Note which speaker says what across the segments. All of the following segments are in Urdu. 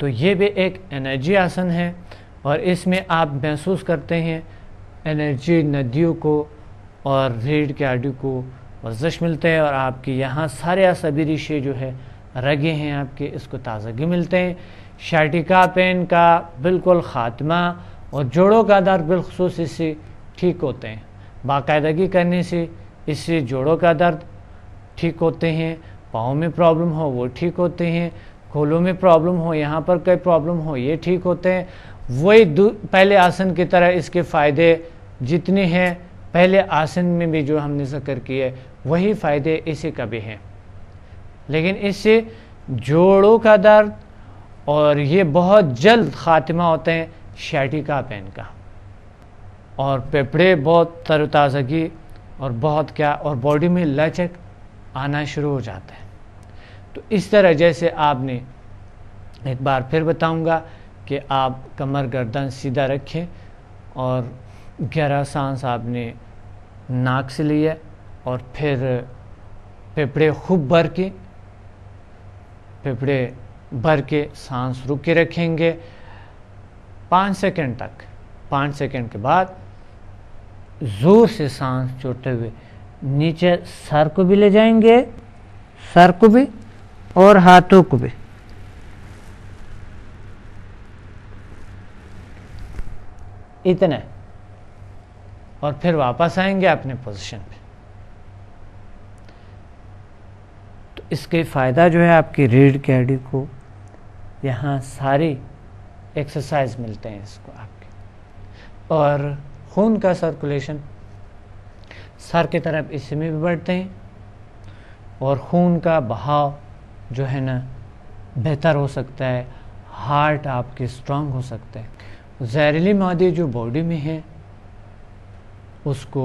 Speaker 1: تو یہ بھی ایک انرجی آسن ہے، اور اس میں آپ محسوس کرتے ہیں انرجی ندیوں کو اور ریڑھ کی ہڈی کو ورزش ملتے ہیں، اور آپ کی یہاں سارے عصبی ریشے جو ہے رگے ہیں آپ کے، اس کو تازگی ملتے ہیں۔ شائٹیکا پین کا بالکل خاتمہ اور جوڑوں کا درد بالخصوص اس سے ٹھیک ہوتے ہیں۔ باقاعدگی کرنے سے اس سے جوڑوں کا درد ٹھیک ہوتے ہیں، پاؤں میں پرابلم ہو وہ ٹھیک ہوتے ہیں، کھولوں میں پرابلم ہو، یہاں پر کوئی پرابلم ہو یہ ٹھیک ہوتے ہیں۔ وہی پہلے آسن کی طرح اس کے فائدے جتنے ہیں پہلے آسن میں بھی جو ہم نے ذکر کیے وہی فائدے اسی کا بھی ہیں، لیکن اس سے جوڑوں کا درد اور یہ بہت جلد خاتمہ ہوتے ہیں شائٹیکا پین کا، اور پھیپھڑے بہت تر و تازگی اور بہت اور باڈی میں لچک آنا شروع ہو جاتا ہے۔ تو اس طرح جیسے آپ نے ایک بار پھر بتاؤں گا کہ آپ کمر گردن سیدھا رکھیں اور 11 سانس آپ نے ناک سے لیے، اور پھر پھیپھڑے خوب بھر کے سانس رک کے رکھیں گے 5 سیکنڈ تک۔ 5 سیکنڈ کے بعد زور سے سانس چھوڑتے ہوئے نیچے سر کو بھی لے جائیں گے، سر کو بھی اور ہاتھوں کو بھی، اتنا، اور پھر واپس آئیں گے اپنے پوزیشن پہ۔ تو اس کے فائدہ جو ہے آپ کی ریڑھ کی ہڈی کو یہاں ساری ایکسرسائز ملتے ہیں اس کو آپ کے، اور خون کا سرکولیشن سر کی طرف اس میں بھی بڑھتے ہیں، اور خون کا بہاؤ جو ہے نا بہتر ہو سکتا ہے، ہارٹ آپ کے اسٹرانگ ہو سکتا ہے، زہریلی مادے جو باڈی میں ہیں اس کو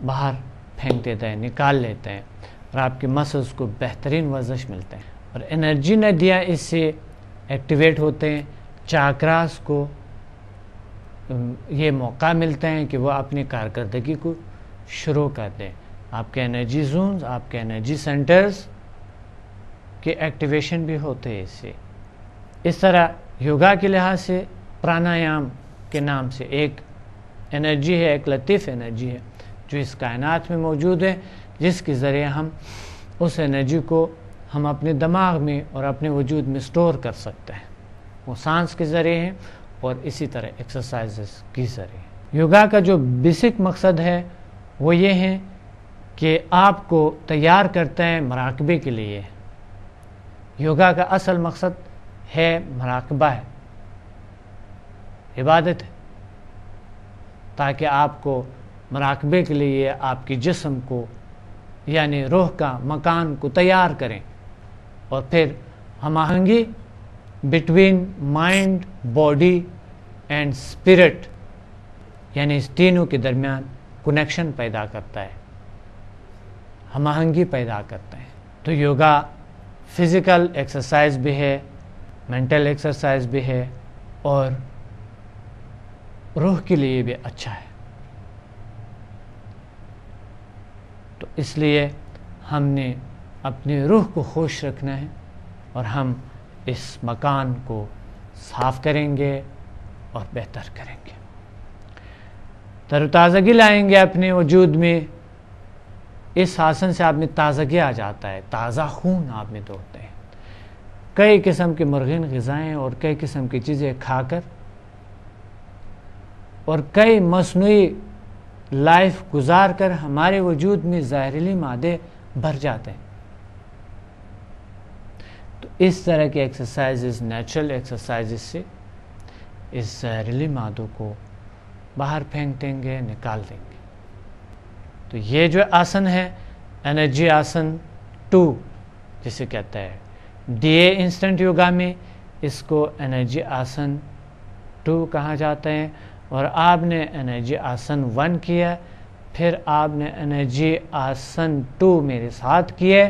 Speaker 1: باہر پھینک دیتا ہے، نکال لیتے ہیں، اور آپ کے مسلز کو بہترین ورزش ملتے ہیں، اور انرجی ندیاں اس سے ایکٹیویٹ ہوتے ہیں، چاکراس کو یہ موقع ملتا ہے کہ وہ اپنی کارکردگی کو شروع کر دیں۔ آپ کے انرجی زونز، آپ کے انرجی سینٹرز کے ایکٹیویشن بھی ہوتے ہیں اس سے۔ اس طرح یوگا کے لحاظ سے پرانایام کے نام سے ایک انرجی ہے، ایک لطیف انرجی ہے جو اس کائنات میں موجود ہے، جس کے ذریعے ہم اس انرجی کو ہم اپنے دماغ میں اور اپنے وجود میں سٹور کر سکتے ہیں، وہ سانس کے ذریعے ہیں اور اسی طرح ایکسرسائزز کے ذریعے۔ یوگا کا جو بیسک مقصد ہے وہ یہ ہے کہ آپ کو تیار کرتا ہے مراقبے کے لیے۔ یوگا کا اصل مقصد ہے مراقبہ ہے، عبادت ہے، تاکہ آپ کو مراقبے کے لیے آپ کے جسم کو یعنی روح کا مکان کو تیار کریں، اور پھر ہم آہنگی between mind, body and spirit یعنی اس تینوں کے درمیان کنیکشن پیدا کرتا ہے، ہم آہنگی پیدا کرتے ہیں۔ تو یوگا فزیکل ایکسرسائز بھی ہے، مینٹل ایکسرسائز بھی ہے، اور روح کے لیے بھی اچھا ہے۔ تو اس لیے ہم نے اپنی روح کو خوش رکھنا ہے، اور ہم اس مکان کو صاف کریں گے اور بہتر کریں گے، تر و تازگی لائیں گے اپنے وجود میں۔ اس آسن سے آپ میں تازگی آ جاتا ہے، تازہ خون آپ میں دوڑتے ہیں۔ کئی قسم کے مرغین غذائیں اور کئی قسم کی چیزیں کھا کر اور کئی مصنوعی لائف گزار کر ہمارے وجود میں زہریلی مادے بھر جاتے ہیں۔ تو اس طرح کی ایکسرسائزز، نیچرل ایکسرسائزز سے اس زہریلی مادوں کو باہر پھینک دیں گے، نکال دیں گے۔ تو یہ جو آسن ہے انرجی آسن 2 جسے کہتا ہے ڈی اے انسٹنٹ یوگا میں، اس کو انرجی آسن 2 کہا جاتا ہے، اور آپ نے انرجی آسن 1 کیا، پھر آپ نے انرجی آسن 2 میرے ساتھ کیے،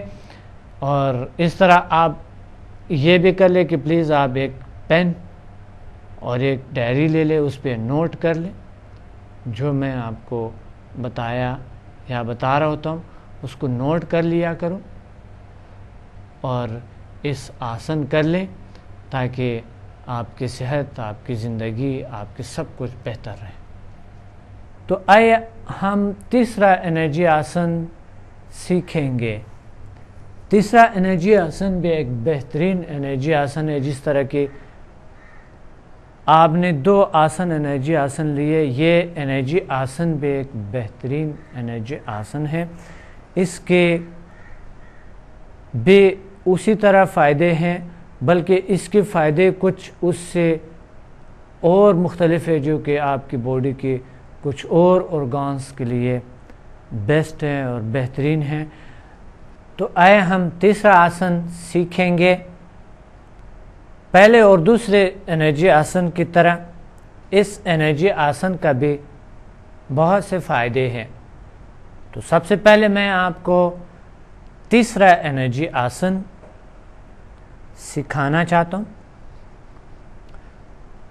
Speaker 1: اور اس طرح آپ یہ بھی کر لیں کہ پلیز آپ ایک پین اور ایک ڈائری لے لیں، اس پہ نوٹ کر لیں جو میں آپ کو بتایا یا بتا رہا ہوتا ہوں، اس کو نوٹ کر لیا کرو اور اس آسن کر لیں تاکہ آپ کی صحت، آپ کی زندگی، آپ کی سب کچھ بہتر رہے۔ تو آئیے ہم تیسرا انرجی آسن سیکھیں گے۔ تیسرا انرجی آسن بھی ایک بہترین انرجی آسن ہے۔ جس طرح کہ آپ نے 2 آسن انرجی آسن لیے، یہ انرجی آسن بھی ایک بہترین انرجی آسن ہے۔ اس کے بھی اسی طرح فائدے ہیں، بلکہ اس کے فائدے کچھ اس سے اور مختلف ہے، جو کہ آپ کی باڈی کے کچھ اور آرگانز کے لیے بیسٹ ہیں اور بہترین ہیں۔ تو آئے ہم تیسرا آسن سیکھیں گے۔ پہلے اور دوسرے انرجی آسن کی طرح اس انرجی آسن کا بھی بہت سے فائدے ہیں۔ تو سب سے پہلے میں آپ کو تیسرا انرجی آسن سکھانا چاہتا ہوں،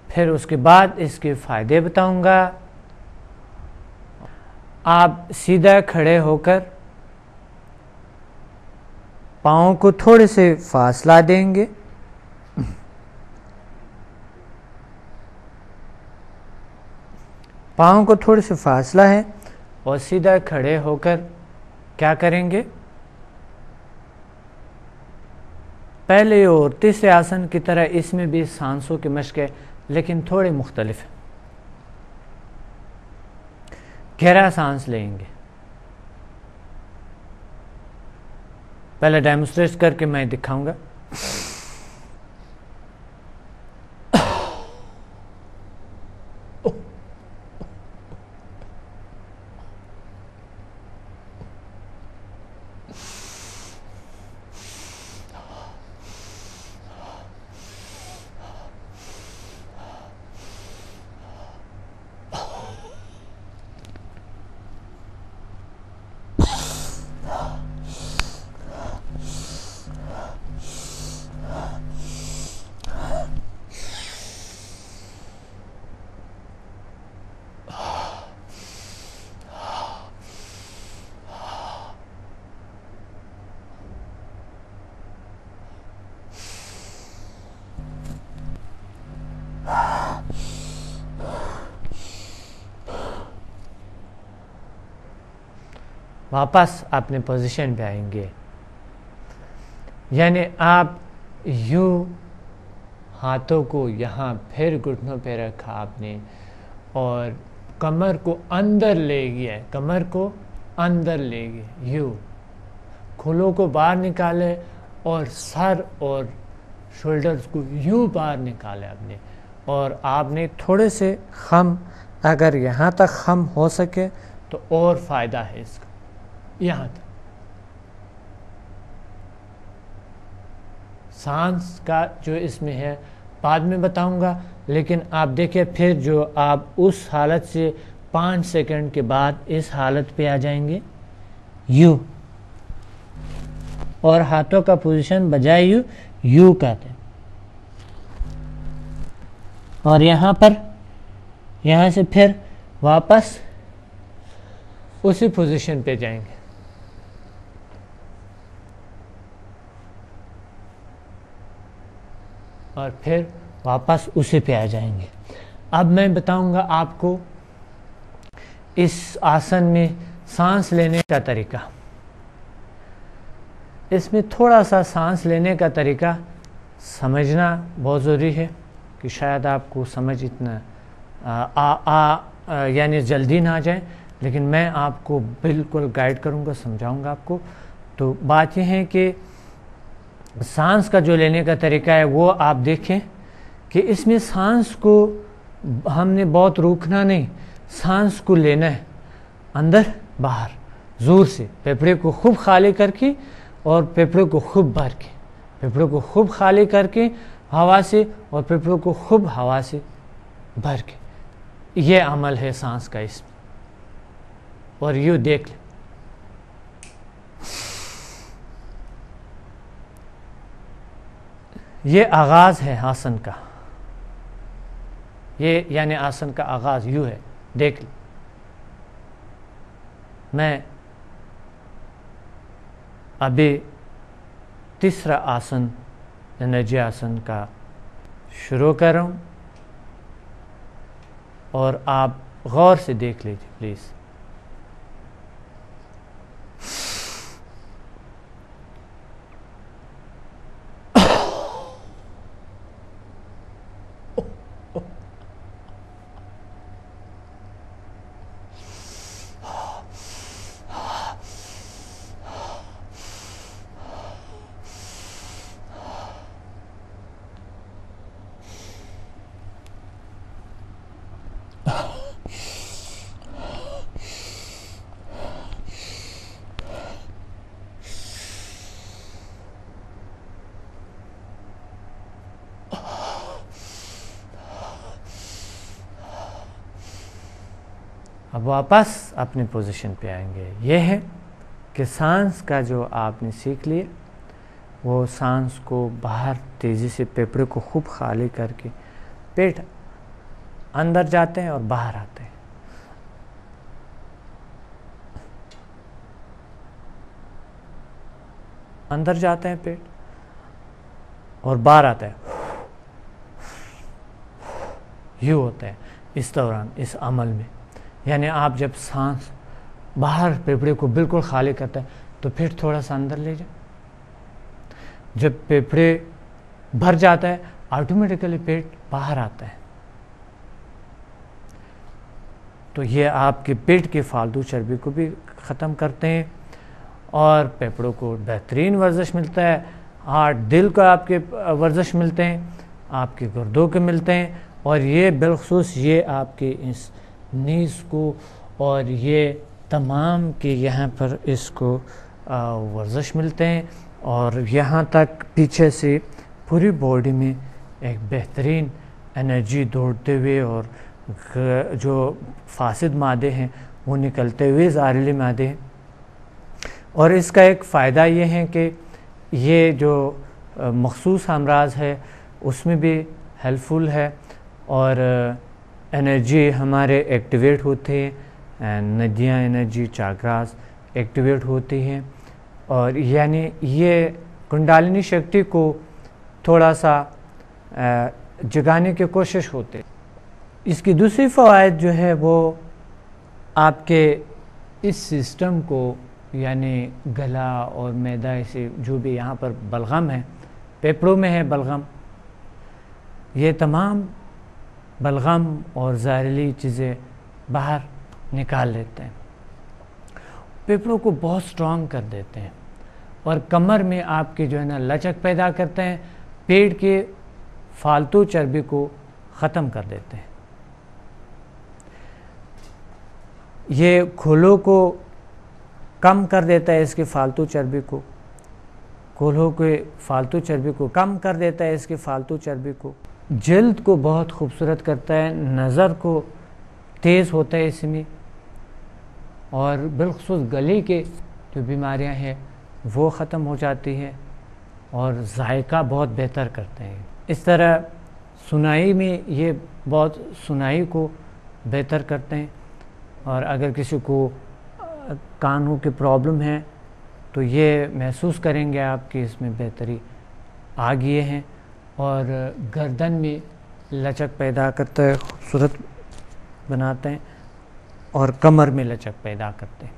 Speaker 1: پھر اس کے بعد اس کے فائدے بتاؤں گا۔ آپ سیدھا کھڑے ہو کر پاؤں کو تھوڑے سے فاصلہ دیں گے، پاؤں کو تھوڑے سے فاصلہ ہے، اور سیدھا کھڑے ہو کر کیا کریں گے؟ پہلے اور تیسرے آسن کی طرح اس میں بھی سانسوں کی مشق ہے، لیکن تھوڑی مختلف ہے۔ گہرا سانس لیں گے۔ پہلے ڈیمونسٹریٹ کر کے میں دکھاؤں گا۔ واپس اپنے پوزیشن پہ آئیں گے، یعنی آپ یوں ہاتھوں کو یہاں پھر گھٹنوں پہ رکھا آپ نے، اور کمر کو اندر لے گیا، کمر کو اندر لے گیا، یوں کھلوں کو باہر نکالے، اور سر اور شولڈرز کو یوں باہر نکالے آپ نے، اور آپ نے تھوڑے سے خم، اگر یہاں تک خم ہو سکے تو اور فائدہ ہے اس کا، یہاں تک۔ سانس کا جو اس میں ہے بعد میں بتاؤں گا، لیکن آپ دیکھیں پھر جو آپ اس حالت سے 5 سیکنڈ کے بعد اس حالت پہ آ جائیں گے، یوں، اور ہاتھوں کا پوزیشن بجائے یوں کرتے ہیں، اور یہاں پر یہاں سے پھر واپس اسی پوزیشن پہ جائیں گے، اور پھر واپس اسی پہ آ جائیں گے۔ اب میں بتاؤں گا آپ کو اس آسن میں سانس لینے کا طریقہ۔ اس میں تھوڑا سا سانس لینے کا طریقہ سمجھنا بہت ضروری ہے، کہ شاید آپ کو سمجھ اتنا یعنی جلدی نہ آ جائے، لیکن میں آپ کو بالکل گائیڈ کروں گا، سمجھاؤں گا آپ کو۔ تو بات یہ ہے کہ سانس کا جو لینے کا طریقہ ہے وہ آپ دیکھیں کہ اس میں سانس کو ہم نے بہت روکنا نہیں، سانس کو لینا ہے اندر باہر زور سے، پھیپھڑے کو خوب خالی کر کے اور پھیپھڑے کو خوب بھر کے، پھیپھڑے کو خوب خالی کر کے ہوا سے، اور پھیپھڑے کو خوب ہوا سے بھر کے، یہ عمل ہے سانس کا اس میں۔ اور یوں دیکھ لیں، یہ آغاز ہے آسن کا، یہ یعنی آسن کا آغاز یوں ہے، دیکھ لیں۔ میں ابھی تیسرا آسن انرجی آسن کا شروع کر رہا ہوں اور آپ غور سے دیکھ لیجیے پلیز. اب واپس اپنی پوزیشن پہ آئیں گے. یہ ہے کہ سانس کا جو آپ نے سیکھ لیا وہ سانس کو باہر تیزی سے پھیپھڑے کو خوب خالی کر کے پیٹ اندر جاتے ہیں اور باہر آتے ہیں. اندر جاتے ہیں پیٹ اور باہر آتا ہے. یوں ہوتا ہے اس دوران اس عمل میں. یعنی آپ جب سانس باہر پھیپھڑے کو بالکل خالی کرتا ہے تو پھر تھوڑا سا اندر لے جائیں. جب پھیپھڑے بھر جاتا ہے آٹومیٹیکلی پیٹ باہر آتا ہے. تو یہ آپ کے پیٹ کی فالتو چربی کو بھی ختم کرتے ہیں اور پھیپھڑوں کو بہترین ورزش ملتا ہے. ہارٹ دل کا آپ کے ورزش ملتے ہیں, آپ کے گردوں کے ملتے ہیں, اور یہ بالخصوص یہ آپ کے اس نیز کو اور یہ تمام کے یہاں پر اس کو ورزش ملتے ہیں. اور یہاں تک پیچھے سے پوری باڈی میں ایک بہترین انرجی دوڑتے ہوئے اور جو فاسد مادے ہیں وہ نکلتے ہوئے زہریلے مادے ہیں. اور اس کا ایک فائدہ یہ ہے کہ یہ جو مخصوص امراض ہے اس میں بھی ہیلپ فل ہے اور انرجی ہمارے ایکٹیویٹ ہوتے ہیں, ندیاں انرجی چاکراس ایکٹیویٹ ہوتی ہیں اور یعنی یہ کنڈالنی شکتی کو تھوڑا سا جگانے کی کوشش ہوتے. اس کی دوسری فوائد جو ہے وہ آپ کے اس سسٹم کو یعنی گلا اور معدہ سے جو بھی یہاں پر بلغم ہے, پھیپھڑوں میں ہے بلغم, یہ تمام بلغم اور زہریلی چیزیں باہر نکال لیتے ہیں, پھیپھڑوں کو بہت سٹرونگ کر دیتے ہیں اور کمر میں آپ کی جو ہے نا لچک پیدا کرتے ہیں, پیٹ کے فالتو چربی کو ختم کر دیتے ہیں. یہ کھولوں کو کم کر دیتا ہے, اس کی فالتو چربی کو, کھولوں کے فالتو چربی کو کم کر دیتا ہے, اس کی فالتو چربی کو. جلد کو بہت خوبصورت کرتا ہے, نظر کو تیز ہوتا ہے اس میں, اور بالخصوص گلے کے جو بیماریاں ہیں وہ ختم ہو جاتی ہیں اور ذائقہ بہت بہتر کرتے ہیں. اس طرح سنائی میں یہ بہت سنائی کو بہتر کرتے ہیں, اور اگر کسی کو کانوں کی پرابلم ہے تو یہ محسوس کریں گے آپ کی اس میں بہتری آ گئے ہیں, اور گردن میں لچک پیدا کرتا ہے, خوبصورت بناتے ہیں, اور کمر میں لچک پیدا کرتے ہیں.